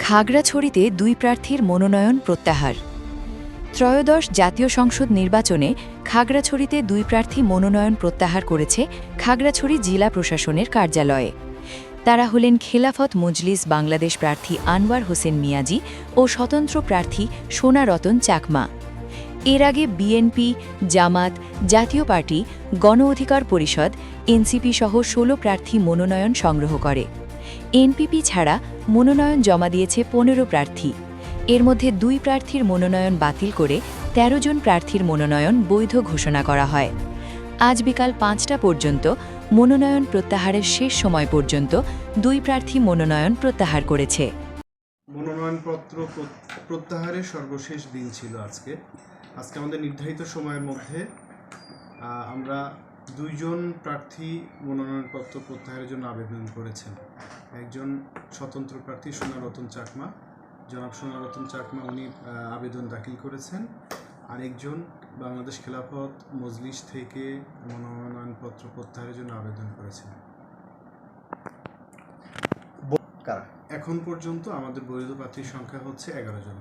খাগড়াছড়িতে দুই প্রার্থীর মনোনয়ন প্রত্যাহার। ত্রয়োদশ জাতীয় সংসদ নির্বাচনে খাগড়াছড়িতে দুই প্রার্থী মনোনয়ন প্রত্যাহার করেছে খাগড়াছড়ি জেলা প্রশাসনের কার্যালয়ে। তারা হলেন খেলাফত মজলিস বাংলাদেশ প্রার্থী আনোয়ার হোসেন মিয়াজি ও স্বতন্ত্র প্রার্থী সোনা রতন চাকমা। এর আগে বিএনপি, জামাত, জাতীয় পার্টি, গণ অধিকার পরিষদ, এনসিপি সহ ১৬ প্রার্থী মনোনয়ন সংগ্রহ করে। এনপিপি ছাড়া মনোনয়ন জমা দিয়েছে ১৫ প্রার্থী। এর মধ্যে দুই প্রার্থীর মনোনয়ন বাতিল করে ১৩ জন প্রার্থীর মনোনয়ন বৈধ ঘোষণা করা হয়। আজ বিকাল ৫টা পর্যন্ত মনোনয়ন প্রত্যাহারের শেষ সময় পর্যন্ত দুই প্রার্থী মনোনয়ন প্রত্যাহার করেছে। মনোনয়নপত্র প্রত্যাহারের সর্বশেষ দিন ছিল আজকে আমাদের নির্ধারিত সময়ের মধ্যে আমরা দুইজন প্রার্থী মনোনয়নপত্র প্রত্যাহারের জন্য আবেদন করেছেন। একজন স্বতন্ত্র প্রার্থী সোনা রতন চাকমা, জনাব সোনা রতন চাকমা, উনি আবেদন দাখিল করেছেন। আরেকজন বাংলাদেশ খেলাফত মজলিস থেকে মনোনয়নপত্র প্রত্যাহারের জন্য আবেদন করেছেন। এখন পর্যন্ত আমাদের বৈধ প্রার্থীর সংখ্যা হচ্ছে 11 জন।